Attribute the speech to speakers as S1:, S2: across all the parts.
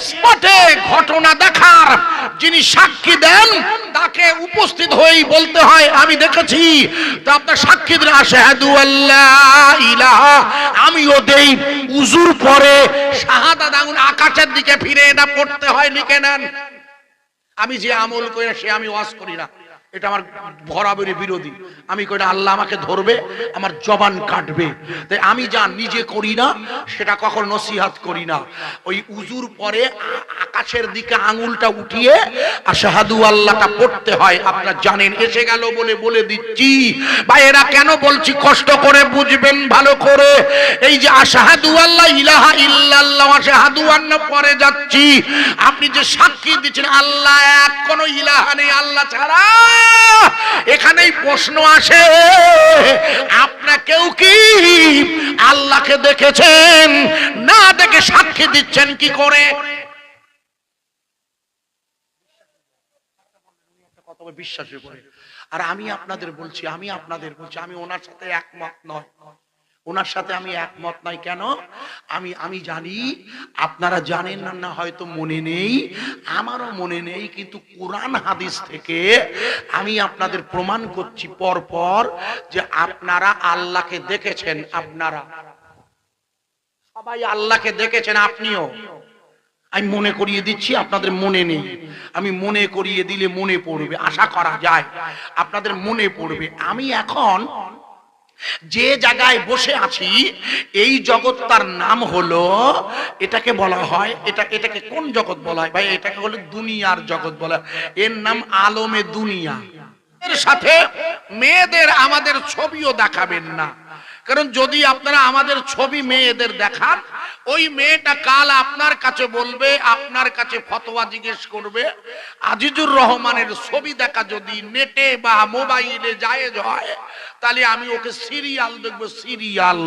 S1: স্পটে ঘটনা দেখার যিনি সাক্ষী দেন তাকে উপস্থিত হয়েই বলতে হয় আমি দেখেছি। তো আপনার সাক্ষী দিন আশহাদু আল্লাহ ইলাহা, আমিও দেই। উজুর পরে শাহাদাত আঙ্গুল আকাশের দিকে ফিরে এটা পড়তে হয়, লিখে নেন। আমি যে আমল করি সে আমি ওয়াজ করি না, এটা আমার বরাবরই বিরোধী। আমি কই না আল্লাহ আমাকে ধরবে, আমার জবান কাটবে, তাই আমি যা নিজে করি না সেটা কখনো নসিহত করি না। ওই উজুর পরে আকাশের দিকে আঙ্গুলটা উঠিয়ে আশহাদু আল্লাহটা পড়তে হয়, আপনারা জানেন। এসে গেল বলে বলে দিচ্ছি ভাই, এরা কেন বলছি কষ্ট করে বুঝবেন ভালো করে। এই যে আশহাদু আল্লাহ ইলাহা ইল্লাল্লাহ আশহাদু আন্না পরে যাচ্ছি, আপনি যে সাক্ষী দিচ্ছেন আল্লাহ এক, কোনো ইলাহা নেই আল্লাহ ছাড়া, এখানেই প্রশ্ন আসে আপনারা কেউ কি আল্লাহকে দেখেছেন? না দেখে সাক্ষী দিচ্ছেন কি করে? বিশ্বাসের করে। আর আমি আপনাদের বলছি আমি ওনার সাথে একমত নয়, ওনার সাথে আমি একমত নাই। কেন? আমি জানি আপনারা জানেন না, হয়তো মনে নেই, আমারও মনে নেই, কিন্তু কোরআন হাদিস থেকে আমি আপনাদের প্রমাণ করছি পর পর যে আপনারা আল্লাহকে দেখেছেন। আপনারা সবাই আল্লাহকে দেখেছেন, আপনিও। আমি মনে করিয়ে দিচ্ছি, আপনাদের মনে নেই, আমি মনে করিয়ে দিলে মনে পড়বে, আশা করা যায় আপনাদের মনে পড়বে। আমি এখন যে জায়গায় বসে আছি এই জগৎটার নাম হলো, এটাকে বলা হয়, এটাকে কোন জগৎ বলা হয় ভাই? এটাকে হলো দুনিয়ার জগৎ বলা হয়। এর নাম আলমে দুনিয়া। এর সাথে মেয়েদের আমাদের ছবিও দেখাবেন না, কারণ যদি আপনারা আমাদের ছবি মেয়েদের দেখান, ওই মেয়েটা কাল আপনার কাছে বলবে, আপনার কাছে ফতোয়া জিজ্ঞেস করবে। আজিজুর রহমানের ছবি দেখা যদি নেটে বা মোবাইলে জায়েজ হয়, তাহলে আমি ওকে সিরিয়াল দেখবো। সিরিয়াল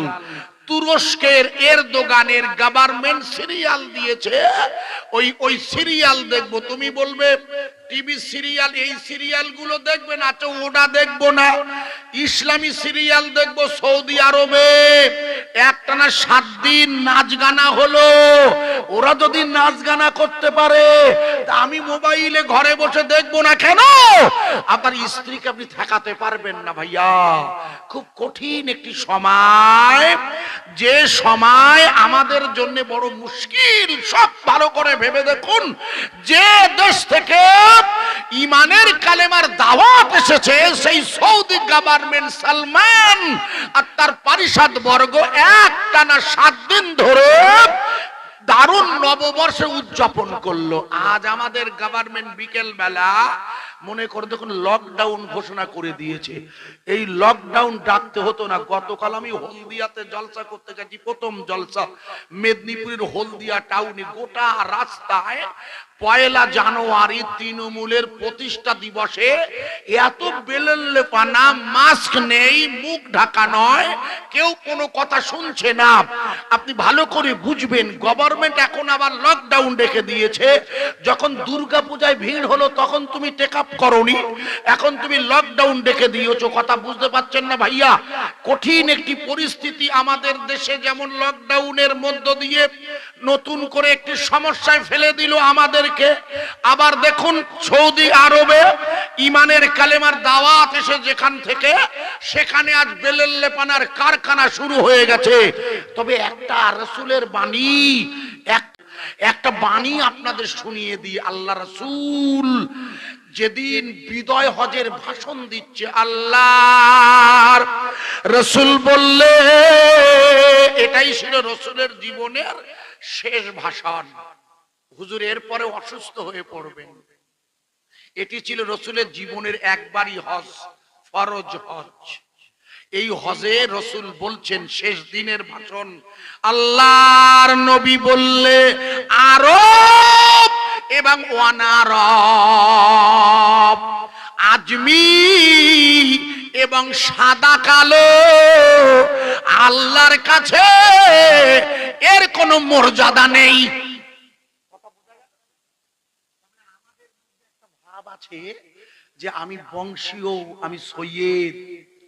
S1: তুরস্কের এরদোগানের গভর্নমেন্ট সিরিয়াল দিয়েছে, ওই সিরিয়াল দেখবো। তুমি বলবে টিভি সিরিয়াল, এই সিরিয়াল গুলো দেখবে না, তো ওটা দেখবো না। ইসলামী সিরিয়াল দেখবো। সৌদি আরবে একটানা 7 দিন নাচ গানা হলো, ওরা যদি নাচ গানা করতে পারে তা আমি মোবাইলে ঘরে বসে দেখবো না কেন? আপনার স্ত্রীকে আপনি ঠেকাতে পারবেন না ভাইয়া। খুব কঠিন একটি সময়, যে সময় আমাদের জন্য বড় মুশকিল। সব ভালো করে ভেবে দেখুন, যে দেশ থেকে ইমানের কালেমার দাওয়াত এসেছে, সেই সৌদি গভর্নমেন্ট সালমান আর তার পরিষদ বর্গ একটানা 7 দিন ধরে দারুণ নববর্ষে উদযাপন করলো। আজ আমাদের গভর্নমেন্ট বিকেল বেলা মনে করে দেখুন লকডাউন ঘোষণা করে দিয়েছে। এই লকডাউন ডাকতে হতো না। গতকাল আমি হলদিয়াতে জলসা করতে গেছি, প্রথম জলসা মেদিনীপুরের হলদিয়া টাউনে। গোটা রাস্তায় 1 জানুয়ারি তৃণমূলের প্রতিষ্ঠা দিবসে এত বেলেল্লেপানা, মাস্ক নেই, মুখ ঢাকা নয়, কেউ কোনো কথা শুনছে না। আপনি ভালো করে বুঝবেন, গভর্নমেন্ট এখন আবার লকডাউন রেখে দিয়েছে। যখন দুর্গা পূজায় ভিড় হলো তখন তুমি টেক আপ করনি, এখন তুমি লকডাউন রেখে দিয়েছো। কথা বুঝতে পারছেন না ভাইয়া? কঠিন একটি পরিস্থিতি আমাদের দেশে। যেমন লকডাউনের মধ্য দিয়ে নতুন করে একটি সমস্যায় ফেলে দিল আমাদেরকে। আবার দেখুন সৌদি আরবে ইমানের কালেমার দাওয়াত এসে যেখান থেকে সেখানে আজ বেলেল্লেপানার কারখানা শুরু হয়ে গেছে। তবে একটা রাসূলের বাণী, একটা বাণী আপনাদের শুনিয়ে দিই। আল্লাহ রাসূল যেদিন বিদায় হজের ভাষণ দিচ্ছে, আল্লাহর রাসূল বললে, এটাই ছিল রাসূলের জীবনের শেষ ভাষণ। হুজুর এরপরে অসুস্থ হয়ে পড়বেন। এটি ছিল রাসূলের জীবনের একবারই হজ, ফরজ হজ। এই হজে রাসূল বলছেন শেষ দিনের ভাষণ। আল্লাহর নবী বললে, আরব এবং অনারব, আজমি এবং সাদা কালো, আল্লাহর কাছে এর কোনো মর্যাদা নেই। ভাব আছে যে আমি বংশীয়, আমি সৈয়দ,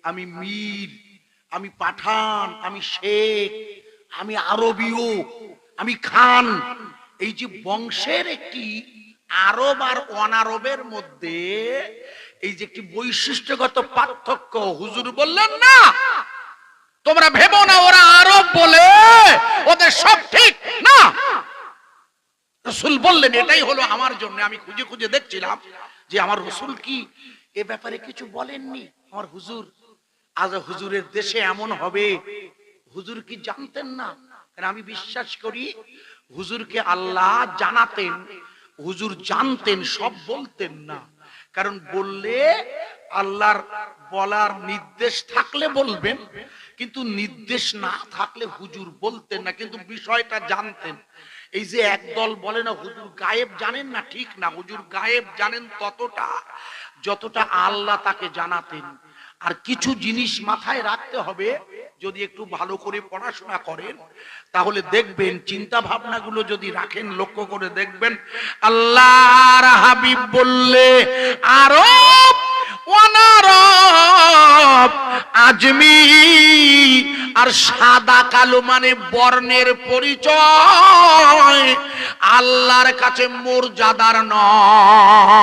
S1: আমি মীর, আমি পাঠান, আমি শেখ, আমি আরবীয়, আমি খান। এই যে বংশের একটি আরব আর অনারবের মধ্যে এই যে একটি বৈশিষ্ট্যগত পার্থক্য, হুজুর বললেন না তোমরা ভেবো না ওরা আরব বলে ওদের সব ঠিক না। রাসূল বললেন এটাই হলো আমার জন্য। আমি খুঁজে খুঁজে দেখছিলাম যে আমার রাসূল কি এ ব্যাপারে কিছু বলেননি। আমার হুজুর, আজ হুজুরের দেশে এমন হবে, হুজুর কি জানতেন না? কারণ আমি বিশ্বাস করি হুজুরকে আল্লাহ জানাতেন, হুজুর জানতেন, সব বলতেন না। কারণ বললে আল্লাহর বলার নির্দেশ থাকলে বলবেন, কিন্তু নির্দেশ না থাকলে হুজুর বলতেন না, কিন্তু বিষয়টা জানতেন। এই যে একদল বলে না হুজুর গায়েব জানেন না, ঠিক না, হুজুর গায়েব জানেন ততটা যতটা আল্লাহ তাকে জানাতেন। আর কিছু জিনিস মাথায় রাখতে হবে, যদি একটু ভালো করে পড়াশোনা করেন তাহলে দেখবেন, চিন্তা ভাবনাগুলো যদি রাখেন, লক্ষ্য করে দেখবেন, আল্লাহর হাবিব বললে আরব অনারব আজমি আর সাদা কালো মানে বর্ণের পরিচয় আল্লাহর কাছে মর্যাদার নয়।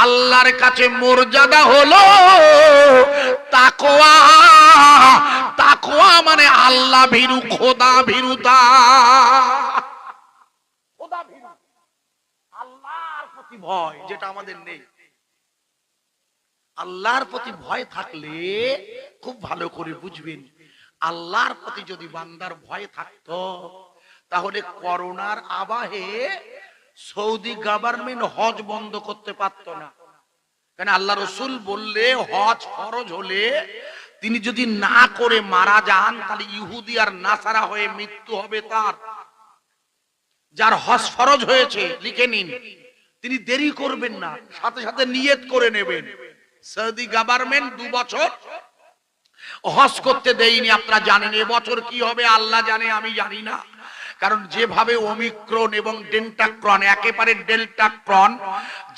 S1: আল্লাহর কাছে মর্যাদা হলো তাকওয়া। তাকওয়া মানে আল্লাহ ভীরু, খোদা ভীরুতা। খোদা ভীরু, আল্লাহর প্রতি ভয়, যেটা আমাদের নেই। আল্লাহর প্রতি ভয় থাকলে খুব ভালো করে বুঝবেন, আল্লাহর প্রতি যদি বান্দার ভয় থাকতো তাহলে করোনার আবাহে সৌদি গভর্নমেন্ট হজ বন্ধ করতে পারত না। কেন? আল্লাহ রসুল বললে হজ ফরজ হলে তিনি যদি না করে মারা যান তাহলে ইহুদি আর নাসারা হয়ে মৃত্যু হবে তার। যার হজ ফরজ হয়েছে লিখে নিন, তিনি দেরি করবেন না, সাথে সাথে নিয়ত করে নেবেন। সৌদি গভর্নমেন্ট 2 বছর হজ করতে দেয়নি, আপনারা জানেন। এবছর কি হবে আল্লাহ জানে, আমি জানি না। কারণ যেভাবে ওমিক্রন এবং ডেল্টাক্রন, একেবারে ডেল্টাক্রন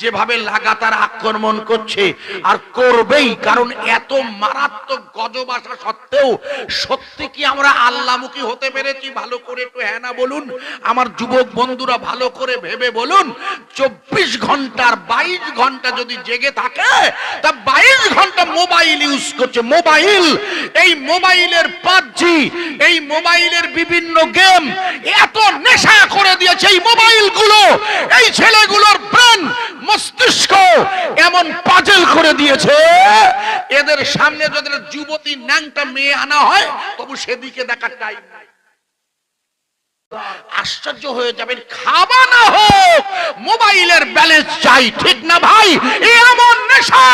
S1: যেভাবে লাগাতার আক্রমণ করছে আর করবেই, কারণ এত মারাত্মক গজব আসা সত্ত্বেও সত্যি কি আমরা আল্লাহমুখী হতে পেরেছি? ভালো করে একটু হ্যাঁ না বলুন। আমার যুবক বন্ধুরা ভালো করে ভেবে বলুন, 24 ঘন্টার 22 ঘন্টা যদি জেগে থাকে তা 22 ঘন্টা মোবাইল ইউজ করছে। মোবাইল, এই মোবাইলের পাবজি, এই মোবাইলের বিভিন্ন গেম এত নেশা করে দিয়েছে এই মোবাইল গুলো, এই ছেলেগুলোর ব্রেন, মস্তিষ্ক এমন পাজল করে দিয়েছে, এদের সামনে যদি যুবতী ন্যাংটা মেয়ে আনা হয় তবু সেদিকে দেখার টাইম নাই। আশ্চর্য হয়ে যাবেন, খাবা না হোক মোবাইলের ব্যালেন্স চাই, ঠিক না ভাই? এমন নেশা,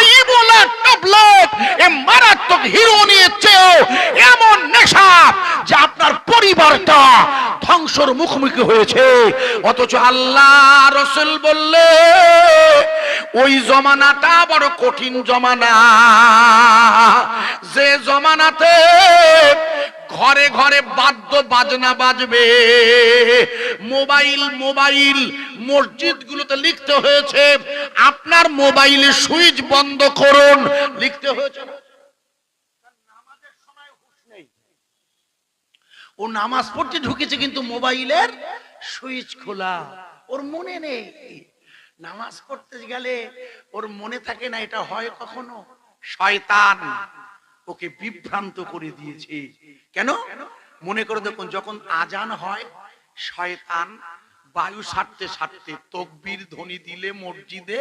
S1: এই ইবোলা ট্যাবলেট, এই মারাত্মক হিরোইনের চেয়েও এমন নেশা যে আপনার পরিবারটা ধ্বংসের মুখোমুখি হয়েছে। অথচ আল্লাহ রাসূল বললে ওই জমানাটা বড় কঠিন জমানা, যে জমানাতে ঘরে ঘরে বাদ্য বাজনা বাজবে। মোবাইল মোবাইল মসজিদগুলোতে লিখতে হয়েছে আপনার মোবাইলে সুইচ বন্ধ করুন, লিখতে হয়েছে। নামাজের সময় হুঁশ নেই, ও নামাজ পড়তে ঢুকেছে কিন্তু মোবাইলের সুইচ খোলা, ওর মনে নেই। নামাজ পড়তে গেলে ওর মনে থাকে না। এটা হয় কখনো? শয়তান ওকে বিভ্রান্ত করে দিয়েছে। কেন? মনে করে দেখুন, যখন আজান হয় শয়তান বায়ু ছাড়তে ছাড়তে, তাকবীর ধ্বনি দিলে মসজিদে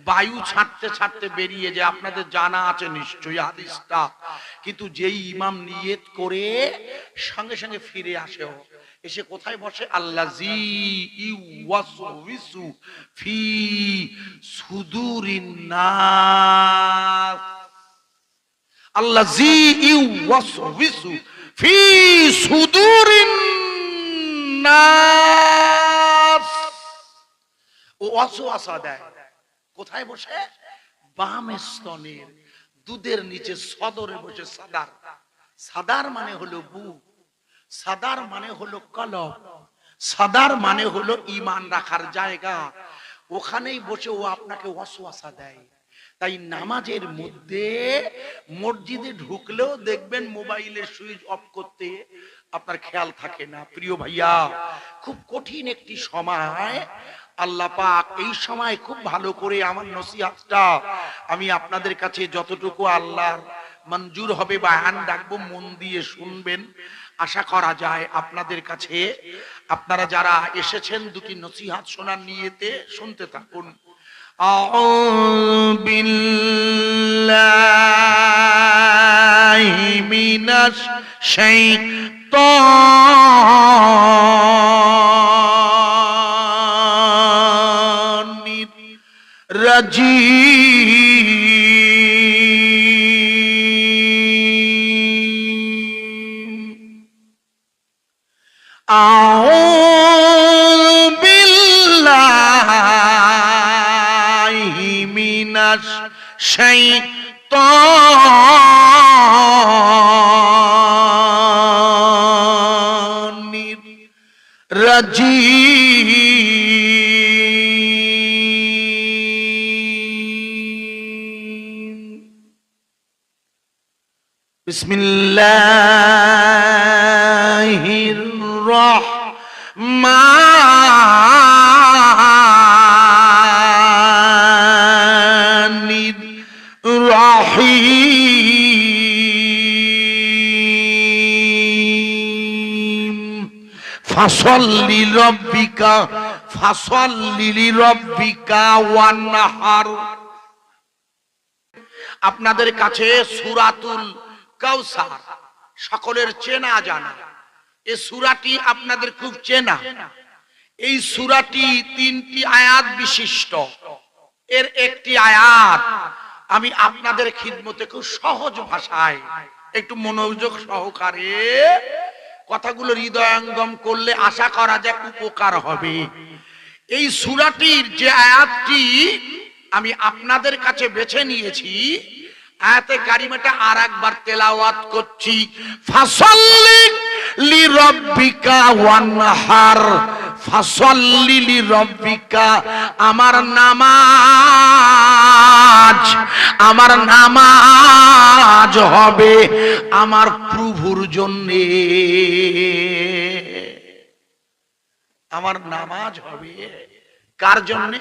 S1: বায়ু ছাড়তে ছাড়তে বেরিয়ে যায়। আপনাদের জানা আছে নিশ্চয়ই হাদিসটা। কিন্তু যেই ইমাম নিয়ত করে সঙ্গে সঙ্গে ফিরে আসে, এসে কোথায় বসে? আল্লাযী ইউওয়াসওয়িসু ফি সুদুরিন নাস। আল্লাযী ইউওয়াসওয়িসু ফি সুদুরিন নাস। ও ওয়াসওয়াসা দেয় কোথায় বসে? বাম স্তনের দুধের নিচে সদরে বসে। সাদার, সাদার মানে হলো বুক, সাদার মানে হলো কলব, সাদার মানে হলো ঈমান রাখার জায়গা। ওখানেই বসে ও আপনাকে ওয়াসওয়াসা দেয়। তাই নামাজের মধ্যে মসজিদে ঢুকলেও দেখবেন মোবাইলের সুইচ অফ করতে আপনার খেয়াল থাকে না। প্রিয় ভাইয়া, খুব কঠিন একটি সময়, আল্লাহ পাক এই সময় খুব ভালো করে আমার নসিহতটা আমি আপনাদের কাছে যতটুকু আল্লাহর মঞ্জুর হবে বায়ান ডাকবো, মন দিয়ে শুনবেন। আশা করা যায় আপনাদের কাছে, আপনারা যারা এসেছেন দুটি নসিহত শোনার নিয়েতে, শুনতে থাকুন। আউযু বিল্লাহি মিনাশ শাইতানির রাজিম। আউযু বিল্লাহি মিনাশ শাইতানির রাজিম। বিসমিল্লাহির রহমানির রহিম। ফাসাল্লি লিরাব্বিকা ওয়ানহার। আপনাদের কাছে সূরাতুল কাউসার সকলের চেনা জানা। এই সূরাটি আপনাদের খুব চেনা। এই সূরাটি 3টি আয়াত বিশিষ্ট। এর একটি আয়াত আমি আপনাদের খিদমতে খুব সহজ ভাষায় একটু মনোযোগ সহকারে কথাগুলো হৃদয়ঙ্গম করলে আশা করা যায় উপকার হবে। এই সূরাটির যে আয়াতটি আমি আপনাদের কাছে বেছে নিয়েছি, আয়াতে কারিমাটা আরেকবার তেলাওয়াত করছি। ফাসাল্লি লিরাব্বিকা ওয়ানহার। ফাসাল্লি লিরাব্বিকা, আমার নামাজ হবে আমার প্রভুর জন্যে। আমার নামাজ হবে কার জন্যে?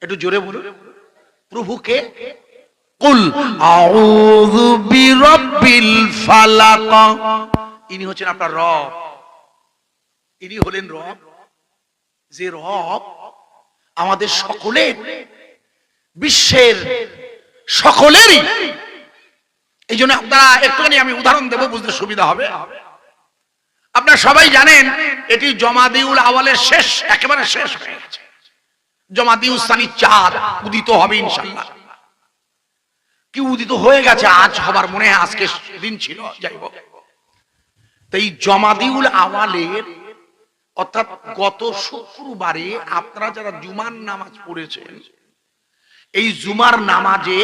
S1: একটু জোরে বলুন। প্রভুকে। কুল আউযু বিরাব্বিল ফালাক। ইনি হচ্ছেন আপনার রব। ইনি হলেন রব, যে রব আমাদের সকলের, বিশ্বের সকলেরই। এই জন্য আপনারা একটুখানি আমি উদাহরণ দেবো, বুঝতে সুবিধা হবে। আপনারা সবাই জানেন এটি জমাদিউল আওয়ালের শেষ, একেবারে শেষ হয়ে গেছে। জমাদিউল সানির চাঁদ উদিত হবে ইনশাআল্লাহ। কি উদিত হয়ে গেছে, আজ হবার মনে হয় আজকে দিন ছিল, যাই হোক। তো এই জমাদিউল আওয়ালের অর্থাৎ গত শুক্রবারে আপনারা যারা জুমার নামাজ পড়েছেন, এই জুমার নামাজে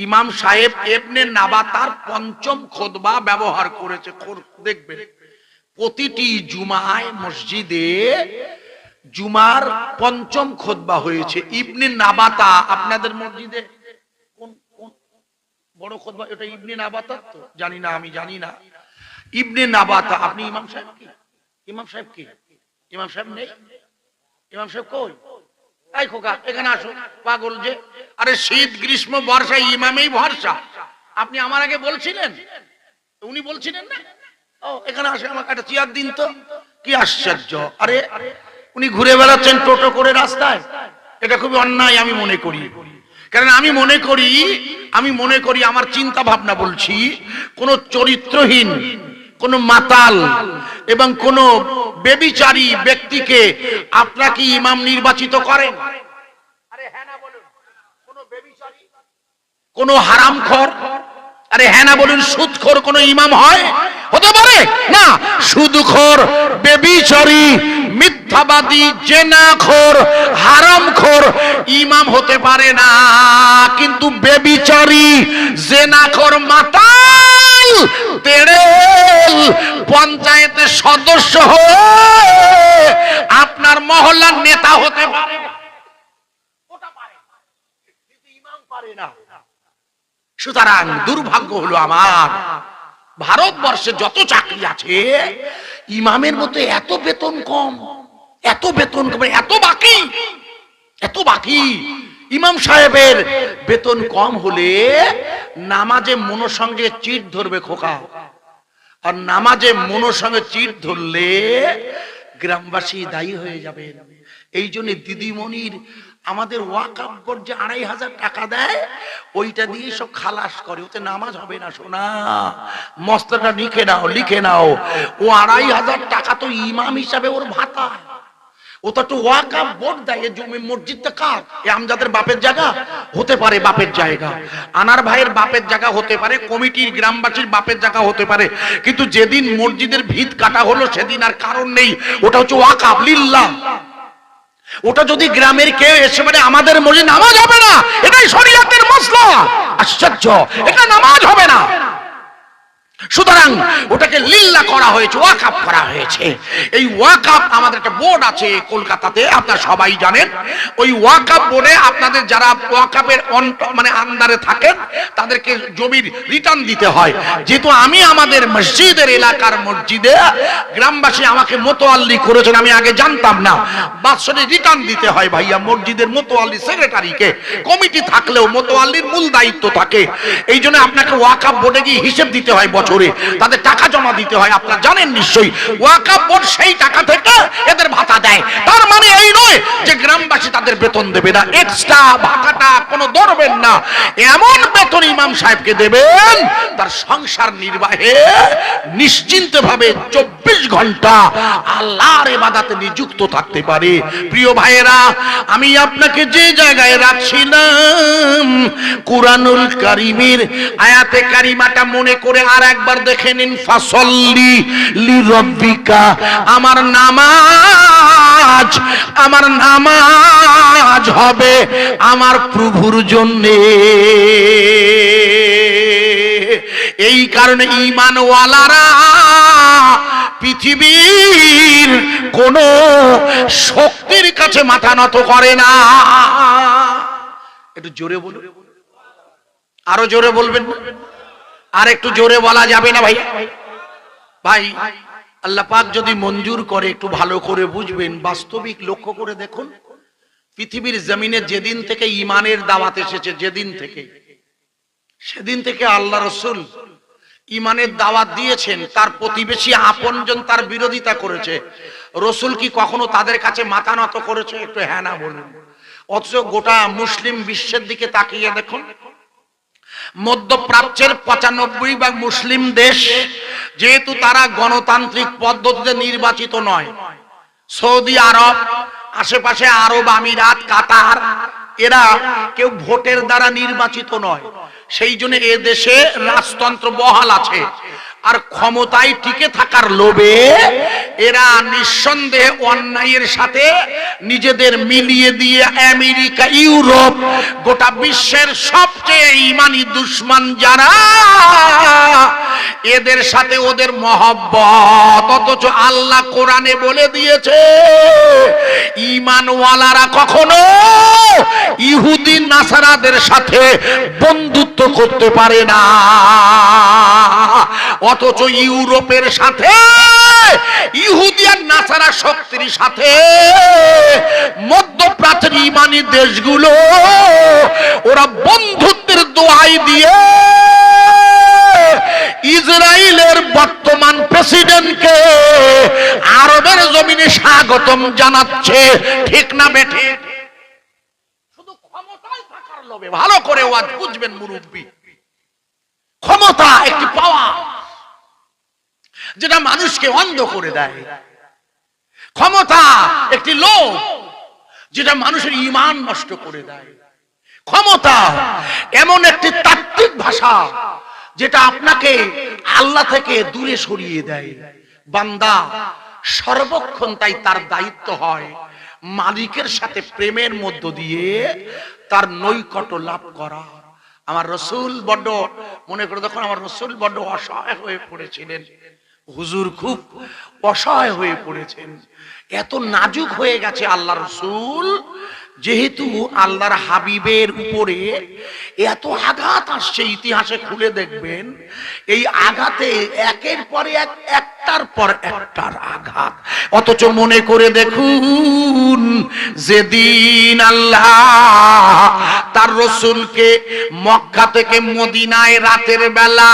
S1: ইমাম সাহেব ইবনে নাবাতার ৫ম খুতবা ব্যবহার করেছে। দেখবেন প্রতিটি জুমায় মসজিদে জুমার ৫ম খুতবা হয়েছে। ইবনে নাবাতা আপনাদের মসজিদে কোন বড় খুতবা? এটা ইবনে নাবাতা তো জানি না, আমি জানি না। ইবনে নাবাতা। আপনি ইমাম সাহেব কি? ইমাম সাহেব কি? ইমাম সাহেব নেই? ইমাম সাহেব কই? এই খোকা এখানে আসো, পাগল যে। আরে শীত গ্রীষ্ম বর্ষা ইমামেই ভরসা। আপনি আমার আগে বলছিলেন, উনি বলছিলেন না? ও এখানে আসে, আমাকে একটা চেয়ার দিন তো। কি আশ্চর্য! আরে উনি ঘুরে বেড়াচ্ছেন টোটো করে রাস্তায়। এটা খুবই অন্যায় আমি মনে করি। কারণ আমি মনে করি আমার চিন্তা ভাবনা বলছি, কোন চরিত্রহীন, কোন মাতাল এবং কোন বেবিচারী ব্যক্তিকে আপনারা কি ইমাম নির্বাচিত করেন? আরে হ্যাঁ না বলুন। কোন বেবিচারী, কোন হারামখোর, আরে হ্যাঁ না বলুন, সুদখোর কোন ইমাম হয়? হতে পারে না। সুদখোর, বেবিচারী, মিথ্যাবাদী, জেনাখোর, হারামখোর ইমাম হতে পারে না। কিন্তু বেবিচারী, জেনাখোর, মাতাল, তেড়েল পঞ্চায়েতের সদস্য হয়ে আপনার মহল্লার নেতা হতে পারে। ওটা পারে, কিন্তু ইমাম পারে না। সুতরাং দুর্ভাগ্য হলো আমার, ভারতবর্ষে যত চাকরি আছে ইমামের মতো এত বেতন কম, এত বেতন কম, এত বাকি। ইমাম সাহেবের বেতন কম হলে নামাজে মনোর সঙ্গে চিট ধরবে খোকা, আর নামাজে মনোর সঙ্গে চিট ধরলে গ্রামবাসী দায়ী হয়ে যাবে। এই জন্য দিদিমণির আমাদের ওয়াকফ বোর্ড যে ২৫০০ টাকা দেয় ওইটা দিয়ে সব খালাস করে, ওতে নামাজ হবে না সোনা, মস্তটা লিখে নাও। ও ২৫০০ টাকা তো ইমাম হিসাবে ওর ভাতা, ও তো একটু ওয়াকফ বোর্ড দেয়। জমি মসজিদটা কার? আমজাদের বাপের জায়গা হতে পারে, বাপের জায়গা আনার ভাইয়ের বাপের জায়গা হতে পারে, কমিটির গ্রামবাসীর বাপের জায়গা হতে পারে, কিন্তু যেদিন মসজিদের ভিত কাটা হলো সেদিন আর কারণ নেই, ওটা হচ্ছে ওয়াকফ লিল্লাহ। ওটা যদি গ্রামের কেউ এসে বলে আমাদের মসজিদ নামাজ হবে না, এটাই শরীয়তের মাসলা, আশ্চর্য, এটা নামাজ হবে না। সুতরাং ওটাকে লিল্লাহ করা হয়েছে, ওয়াকফ করা হয়েছে। এই ওয়াকফ আমাদের একটা বোর্ড আছে কলকাতাতে, আপনারা সবাই জানেন। ওই ওয়াকফ বোর্ডে আপনাদের যারা ওয়াকফের মানে আন্ডারে থাকেন তাদেরকে জমির রিটার্ন দিতে হয়। যেহেতু আমি আমাদের মসজিদের এলাকার মসজিদে গ্রামবাসী আমাকে মোতোয়াল্লি করেছেন, আমি আগে জানতাম না, বাৎসরিক রিটার্ন দিতে হয় ভাইয়া। মসজিদের মোতোয়াল্লি সেক্রেটারিকে, কমিটি থাকলেও মোতোয়াল্লির মূল দায়িত্ব থাকে। এই জন্য আপনাকে ওয়াকফ বোর্ডে গিয়ে হিসেব দিতে হয়, বছরে তাদের টাকা জমা দিতে হয়, আপনারা জানেন নিশ্চয়ই। ওয়াকফ বোর্ড সেই টাকা থেকে এদের ভাতা দেয়। তার মানে এই নয় যে গ্রামবাসী তাদের বেতন দেবে না, এক্সট্রা ভাতাটা কোনো ধরবেন না। এমন বেতন ইমাম সাহেবকে দেবেন তার সংসার নির্বাহে নিশ্চিন্তভাবে ২৪ ঘন্টা আল্লাহর ইবাদতে নিযুক্ত থাকতে পারে। প্রিয় ভাইয়েরা, আমি আপনাকে যে জায়গায় রাখছিলাম কুরআনুল কারীমের আয়াতে কারিমাটা মনে করে আর একবার দেখে নিন। ফাসল্লি লিরাব্বিকা, আমার নামাজ হবে আমার প্রভুর জন্যে। এই কারণে ঈমানওয়ালারা পৃথিবীর কোন শক্তির কাছে মাথা নত করে না। একটু জোরে বলুন, আরো জোরে বলবেন না? আর একটু জোরে বলা যাবে না ভাই? ভাই আল্লাহ পাক যদি মঞ্জুর করে একটু ভালো করে বুঝবেন, বাস্তবিক লক্ষ্য করে দেখুন, পৃথিবীর জমিনে যেদিন থেকে ঈমানের দাওয়াত এসেছে, সেদিন থেকে আল্লাহ রাসূল ঈমানের দাওয়াত দিয়েছেন। তার প্রতিবেশী আপনজন তার বিরোধিতা করেছে, রাসূল কি কখনো তাদের কাছে মাথা নত করেছে? একটু হ্যাঁ না বলুন। অথচ গোটা মুসলিম বিশ্বের দিকে তাকিয়ে দেখুন, মধ্যপ্রাচ্যের ৯৫ মুসলিম দেশ, যেহেতু তারা গণতান্ত্রিক পদ্ধতিতে নির্বাচিত নয়, সৌদি আরব, আশেপাশে আরব আমিরাত, কাতার, এরা কেউ ভোটের দ্বারা নির্বাচিত নয়। সেই জন্য এ দেশে রাজতন্ত্র বহাল আছে। আর ক্ষমতায় টিকে থাকার লোভে এরা নিঃসন্দেহে অন্যায়ের সাথে নিজেদের মিলিয়ে দিয়ে আমেরিকা, ইউরোপ, গোটা বিশ্বের সবচেয়ে ঈমানি দুশমন যারা, এদের সাথে ওদের মহব্বত। অথচ আল্লাহ কোরআনে বলে দিয়েছে ঈমানওয়ালারা কখনো ইহুদি নাসারাদের সাথে বন্ধুত্ব করতে পারে না। অথচ ইউরোপের সাথে, ইহুদি আর নাসারা শক্তির সাথে মধ্যপ্রাচ্যের ঈমানি দেশগুলো ওরা বন্ধুত্বের দোহাই দিয়ে ইসরায়েলের বর্তমান প্রেসিডেন্টকে আরবের জমিনে স্বাগতম জানাচ্ছে। ঠিক না বেঠে? শুধু ক্ষমতায় থাকার লোভে। ভালো করে ওয়াজ বুঝবেন মুরব্বি, ক্ষমতা একটি পাওয়া যেটা মানুষকে অন্ধ করে দেয়। ক্ষমতা একটি লোভ যেটা মানুষের ঈমান নষ্ট করে দেয়। ক্ষমতা এমন একটি তাত্ত্বিক ভাষা যেটা আপনাকে আল্লাহ থেকে দূরে সরিয়ে দেয়। বান্দা সর্বক্ষণ তাই তার দায়িত্ব হয় মালিকের সাথে প্রেমের মধ্য দিয়ে তার নৈকট্য লাভ করা। আমার রাসূল বড়, মনে করে দেখুন, আমার রাসূল বড় অসহায় হয়ে পড়েছিলেন। হুজুর খুব অসহায় হয়ে পড়েছেন, এত নাজুক হয়ে গেছে আল্লাহ রাসূল, যেহেতু আল্লাহর হাবিবের উপরে এত আঘাত আসছে, ইতিহাসে খুলে দেখবেন এই আঘাতে একের পরে একটার পর একটার আঘাত। অথচ মনে করে দেখুন, যেদিন আল্লাহ তার রসুলকে মক্কা থেকে মদিনায় রাতের বেলা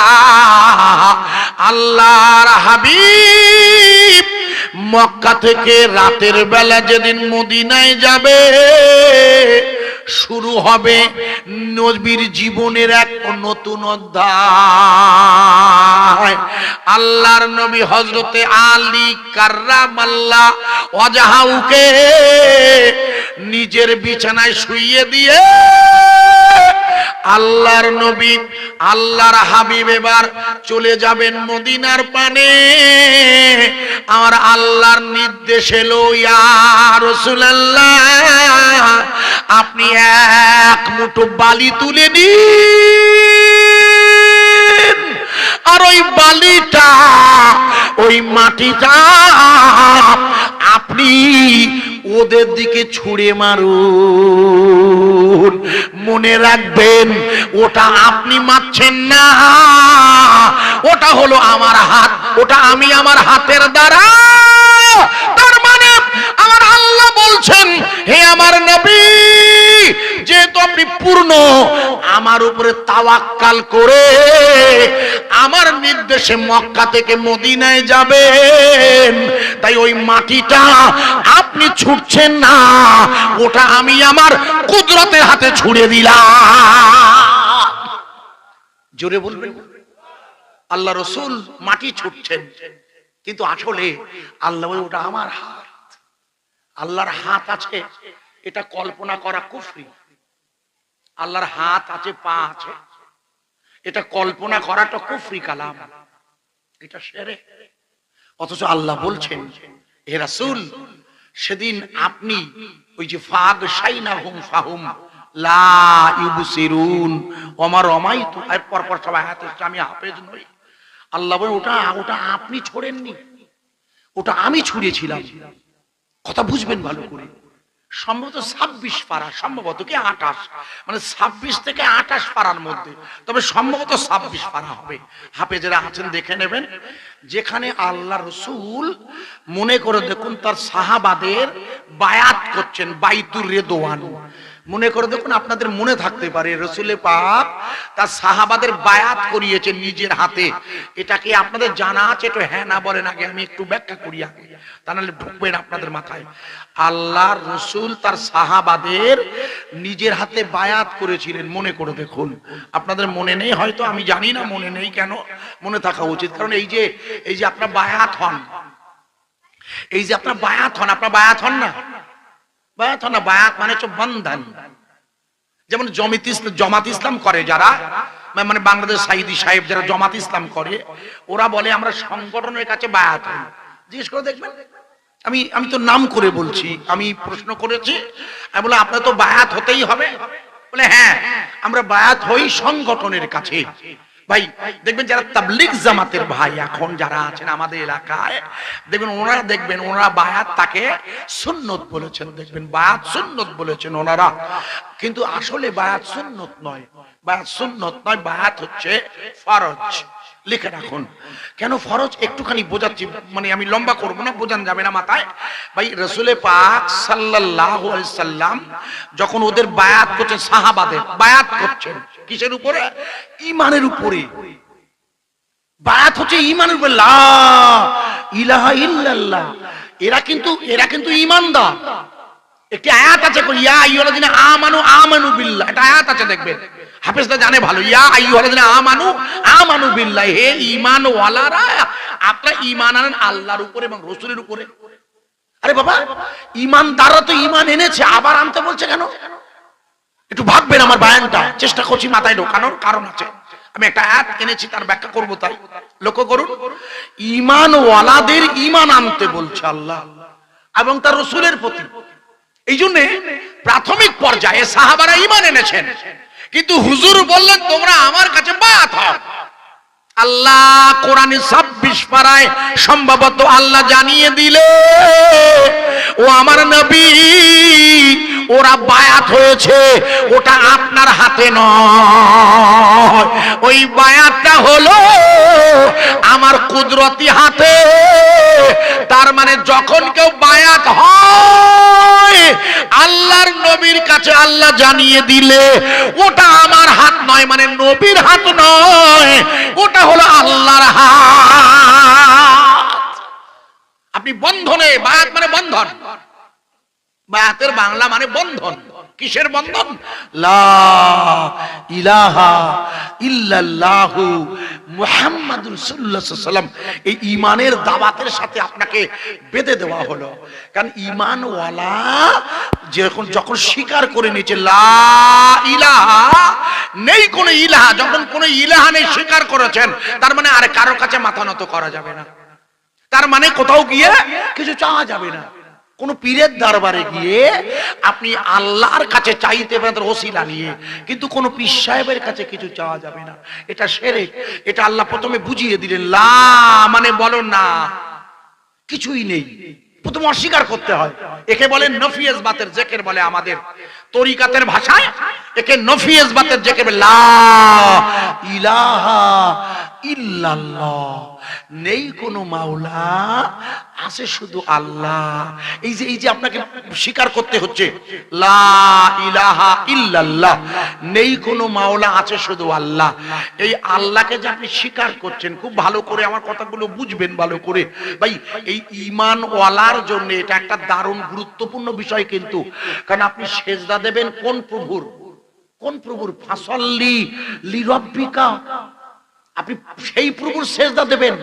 S1: আল্লাহর হাবিব মক্কা থেকে রাতের বেলা যেদিন মদিনায় যাবে, শুরু হবে নবীর জীবনের এক নতুন অধ্যায়। আল্লাহর নবী হযরতে আলী কাররামাল্লাহ ওয়াজহাউকে নিজের বিছানায় শুইয়ে দিয়ে আল্লাহর নবী আল্লাহর হাবিব এবার চলে যাবেন মদিনার পানে। আমার আল্লাহর নির্দেশ এলো, ইয়া রাসূলুল্লাহ আপনি এক মুঠো বালি তুলে নিন, আর ওই বালিটা ওই মাটিটা আপনি ওদের দিকে ছুঁড়ে মারুন। মনে রাখবেন, ওটা আপনি মারছেন না, ওটা হলো আমার হাত, ওটা আমি আমার হাতের দ্বারা। তার মানে আমার আল্লাহ বলছেন, হে আমার নবী, যেহেতু আপনি পূর্ণ আমার উপরে তাওয়াক্কাল করে আমার নির্দেশে মক্কা থেকে মদিনায় যাবেন, তাই ওই মাটিটা আপনি ছুঁড়ছেন না, ওটা আমি আমার কুদরতের হাতে ছুঁড়ে দিলাম। জোরে বলবেন। আল্লাহ রসুল মাটি ছুঁড়ছেন, কিন্তু আসলে আল্লাহ বলে ওটা আমার হাত। আল্লাহর হাত আছে এটা কল্পনা করা কুফরি। আল্লাহর হাত আছে, পা আছে, এটা কল্পনা করাটা কুফরি কালাম, এটা শিরক। অথচ আল্লাহ বলছেন, হে রাসূল সেদিন আপনি ওই যে ফাগশাইনাহুম ফাহুম লা ইউবসিরুন ওমা রামাইতু, এর পর সবাই হাতে, আমি হাফেজ নই। আল্লাহ বলেন ওটা আপনি ছোড়েননি, ওটা আমি ছুঁড়েছিলাম। কথা বুঝবেন ভালো করে। সম্ভবত 26 পারা, সম্ভবত কি 28, মানে 26 থেকে 28 পারার মধ্যে, তবে সম্ভবত 26 পারা হবে। হাফেজেরা আছেন দেখে নেবেন। যেখানে আল্লাহ রসুল মনে করে দেখুন তার সাহাবাদের বায়াত করছেন, বাইতুর রিদওয়ান। মনে করে দেখুন, আপনাদের মনে থাকতে পারে রসুলে পাক তার সাহাবাদের বায়াত করিয়েছেন নিজের হাতে। এটা কি আপনাদের জানা আছে? একটু হ্যাঁ না বলেন, আগে আমি একটু ব্যাখ্যা করি আগে, তা নাহলে ঢুকবেন আপনাদের মাথায়। আল্লাহর রসুল তার সাহাবাদের নিজের হাতে বায়াত করেছিলেন, মনে করে দেখুন। আপনাদের মনে নেই হয়তো, আমি জানি না মনে নেই কেন, মনে থাকা উচিত। কারণ এই যে আপনার বায়াত হন, এই যে আপনার বায়াত হন, আপনার বায়াত হন না, বায়াত হন না, বায়াত মানে হচ্ছে বন্ধন। যেমন জমাত ইসলাম করে যারা, মানে বাংলাদেশ সাইদি সাহেব যারা জমাত ইসলাম করে, ওরা বলে আমরা সংগঠনের কাছে বায়াত হই। জিজ্ঞেস করে দেখবেন, আমি তো নাম করে বলছি, আমি প্রশ্ন করেছি, আমি বলে আপনার তো বায়াত হতেই হবে। বলে হ্যাঁ, আমরা বায়াত হই সংগঠনের কাছে। ভাই দেখবেন যারা তাবলীগ জামাতের ভাই এখন যারা আছেন আমাদের এলাকায়, দেখবেন ওনারা বায়াত তাকে সুন্নত বলেছেন, দেখবেন বায়াত সুন্নত বলেছেন ওনারা, কিন্তু আসলে বায়াত সুন্নত নয়, বায়াত সুন্নত নয়, বায়াত হচ্ছে ফরজ। লিখে রাখুন। কেন ফরজ একটুখানি বোঝাচ্ছি, মানে আমি লম্বা করব না, বোঝান যাবে না মাথায়। ভাই রাসূলে পাক সাল্লাল্লাহু আলাইহি সাল্লাম যখন ওদের বায়াত করছেন, সাহাবাদের বায়াত করছেন কিসের উপরে? ঈমানের উপরে। বায়াত হচ্ছে ঈমানের উপরে, লা ইলাহা ইল্লাল্লাহ। এরা কিন্তু ঈমানদার। একটি আয়াত আছে, ইয়া আইয়ুহাল্লাযিনা আমানু আমানু বিল্লাহ, এটা আয়াত আছে দেখবেন, হাফেজরা জানে ভালো। ইয়া আইয়ুহাল্লাযিনা আমানু বিল্লাহ, হে ঈমান ওয়ালারা আপনারা ঈমান আনেন আল্লাহর উপরে এবং রাসূলের উপরে। আরে বাবা, ঈমানদাররা তো ঈমান এনেছে, আবার আনতে বলছে কেন? একটু ভাববেন আমার বয়ানটা, চেষ্টা করছি মাথায় ঢোকানোর, কারণ আছে। আমি একটা আয়াত এনেছি, তার ব্যাখ্যা করব, তাই লক্ষ্য করুন। ঈমান ওয়ালাদের ঈমান আনতে বলছে আল্লাহ এবং তার রাসূলের প্রতি। এই জন্য প্রাথমিক পর্যায়ে সাহাবারা ঈমান এনেছেন, কিন্তু হুজুর বললেন তোমরা আমার কাছে বায়াত হও। আল্লাহ কোরআনে 26 পারায় সম্ভবত আল্লাহ জানিয়ে দিলে, ও আমার নবী, ওরা ওটা বায়াত হয়েছে, ওটা আপনার হাতে নয়, ওই বায়াতটা হলো আমার কুদরতি হাতে। তার মানে যখন কেউ বায়াত হয় আল্লাহর নবীর কাছে আল্লাহ জানিয়ে দিলে ওটা আমার হাত নয়, মানে নবীর হাত নয়, ওটা হলো আল্লাহর হাত। আপনি বন্ধনে, বায়াত মানে বন্ধন, বায়াতের বাংলা মানে বন্ধন। কিসের বন্ধন? লা ইলাহা ইল্লাল্লাহু মুহাম্মাদুর রাসূলুল্লাহ সাল্লাল্লাহু আলাইহি ওয়াসাল্লাম, এই ঈমানের দাওয়াতের সাথে আপনাকে বেঁধে দেওয়া হলো। কারণ ঈমানওয়ালা যখন স্বীকার করে নিয়েছে লা ইলাহা, নেই কোনো ইলাহা, যখন কোনো ইলাহা নেই স্বীকার করেছেন, তার মানে আর কারো কাছে মাথা নত করা যাবে না, তার মানে কোথাও গিয়ে কিছু চাওয়া যাবে না। কোন পীরের দরবারে গিয়ে আপনি আল্লাহর কাছে চাইতে পারেন ওসিলা নিয়ে, কিন্তু কোন পীর সাহেবের কাছে কিছু চাওয়া যাবে না, এটা শিরক। এটা আল্লাহ প্রথমে বুঝিয়ে দিলেন, লা মানে বলো না, কিছুই নেই, প্রথমে অস্বীকার করতে হয়। একে বলে নফি ইসবাতের জিকির বলে আমাদের তরিকাতের ভাষায়, একে নফি ইসবাতের জিকির বলে। লা ইলাহা ইল্লাল্লাহ, নেই কোনো মাওলা, আছে শুধু আল্লাহ। এই যে আপনাকে স্বীকার করতে হচ্ছে লা ইলাহা ইল্লাল্লাহ, নেই কোনো মাওলা, আছে শুধু আল্লাহ। এই আল্লাহকে যে আপনি স্বীকার করছেন, খুব ভালো করে আমার কথাগুলো বুঝবেন ভালো করে ভাই। এই ঈমান ওয়ালার জন্য এটা একটা দারুণ গুরুত্বপূর্ণ বিষয় কিন্তু, কারণ আপনি সেজদা দেবেন কোন প্রভুর? কোন প্রভুর? ফাসাল্লি লিরাব্বিকা, আপনি সেই প্রভুর সেজদা দেবেন।